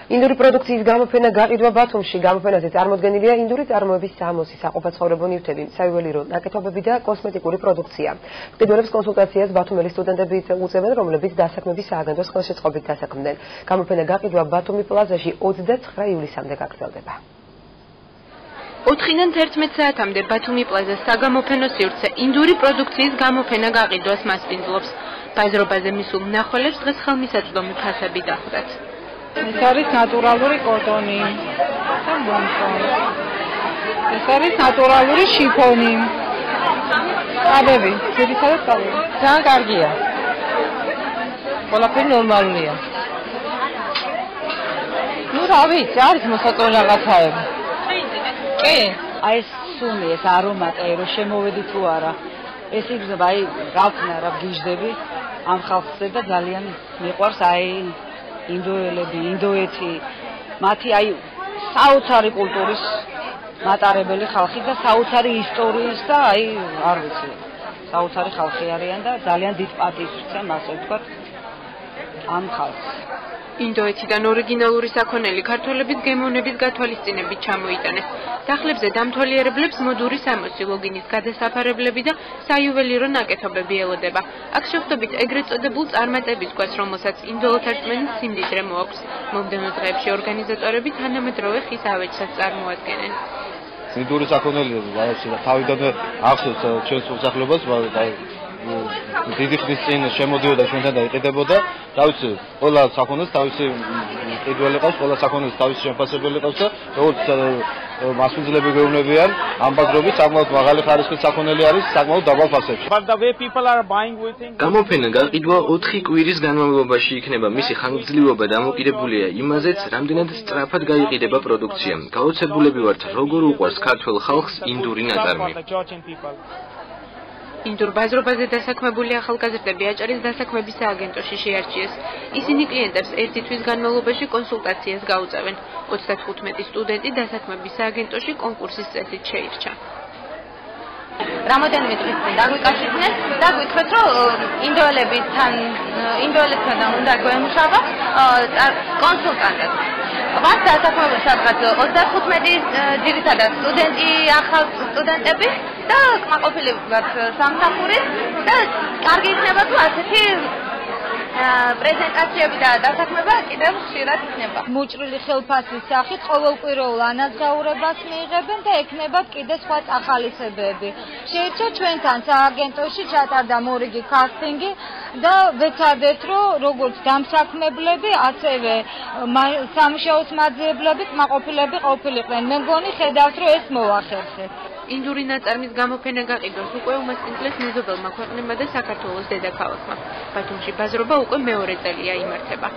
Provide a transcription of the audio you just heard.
ინდური პროდუქციის გამოფენა გაყიდვა ბათუმში. გამოფენაზე წარმოდგენილია ინდური წარმოების სამოსი, საყოფაცხოვრებო ნივთები, საიუველირო ნაკეთობები და კოსმეტიკური პროდუქცია. მყიდველებს კონსულტაციას ბათუმელი სტუდენტები უწევენ, რომლებიც დასაქმების სააგენტოს ხელშეწყობით დასაქმდნენ. გამოფენა გაყიდვა ბათუმი პლაზაში 29 ივლისამდე გაგრძელდება. 4-დან 11 საათამდე ბათუმი პლაზას საგამოფენო სივრცე ინდური პროდუქციის გამოფენა გაყიდვას მასპინძლობს. ბაზრობაზე მისულ მნახველებს დღეს ხელმისაწვდომი ფასები დახვდათ. ეს არის ნატურალური კოტონი და მომწო. ეს არის ნატურალური შიფონი. კაბები, ძირითადად კაბები. ძალიან კარგია. ყველაფერი ნორმალურია. ნუ რა ვიცი, არის მოსაწონი რაღაცაები. კი, აი ეს სუნი, ეს არომატი, რომ შემოვედი თუ არა. ეს იგზნობა, აი, გავხნა რა გიждები ამ ხალხზე და ძალიან მიყვარს აი ინდოელები, ინდოეთი, მათი აი საოცარი კულტურის მატარებელი ხალხი და საოცარი ისტორიის და აი არ ვიცი, საოცარი ხალხი არიან და ძალიან დიდ პატივს ვცემ, ასე ვთქვათ, ამ ხალხს. ინდოეთიდან ორიგინალური საქონელი ქართველების გემოვნების გათვალისწინებით ჩამოიტანეს. დახლებზე დამთვალიერებლებს მოდური სამოსი, ლოგინის გადასაფარებლები და საიუველირო ნაკეთობები ელოდება. აქ შეხვდებით ეგრეთ წოდებულ წარმატების გვას, რომელსაც ინდოელთა რწმენის სიმდიდრე მოაქვს. მომდევნო დღეებში ორგანიზატორები თანამედროვე ხის ავეჯსაც წარმოადგენენ. ინდური საქონელი თავიდანვე ახსოვს ჩვენს მოსახლეობას დიდი ხნის წინ შემოდიოდა ჩვენთან და იყიდებოდა. თავისი ყველა საქონელს თავისი მყიდველი ყავს, ყველა საქონელს თავისი შემფასებელი ყავს და როგორც მასპინძლები გეუბნებიან, ამ ბაზრობით საკმაოდ მაღალი ხარისხის საქონელი არის საკმაოდ დაბალ ფასებში. გამოფენა გაყიდვა 4 კვირის განმავლობაში იქნება. მისი ხანგრძლივობა დამოკიდებულია იმაზეც, რამდენად სწრაფად გაიყიდება პროდუქცია. გაოცებულები ვართ, როგორ უყვარს ქართველ ხალხს ინდური ნაწარმი. ინდურ ბაზრობაზე დასაქმებული ახალგაზრდები აჭარის დასაქმების სააგენტოში შეარჩიეს. ისინი კლიენტებს ერთი თვის განმავლობაში კონსულტაციას გაუწევენ. 35 სტუდენტი დასაქმების სააგენტოში კონკურსის წესით შეირჩა. რამოდენიმე წლის წინ დაგვიკავშირდნენ და გვითხრეთ, რომ ინდოელებთან უნდა გვემუშავა კონსულტანტად. ვართ დასაქმებული სადღაც 35 ძირითადად სტუდენტი, ახალ სტუდენტები და კმაყოფილი ვართ სამსახურის და კარგი იქნება თუ ასეთი პრეზენტაციები და დასაქმება კიდევ ხშირად იქნება. მოჭრილი ხელფასის სახით ყოველკვირეულ ანაზღაურებას მიიღებენ და ექნებათ კიდევ სხვა წახალისებები. შეირჩა ჩვენთან სააგენტოში ჩატარდა მორიგი კასტინგი და ვეცადეთ, რომ როგორც დამსაქმებლები, ასევე სამუშაოს მაძიებლები, კმაყოფილები ყოფილიყვნენ. მე მგონი ხედავთ, რომ ეს მოახერხეთ. ინდური ნაწარმის გამოფენა გაყიდვას უკვე უმასპინძლეს მეზობელმა ქვეყნებმა და საქართველოს დედაქალაქმა. ბათუმში ბაზრობა უკვე მეორე წელია იმართება.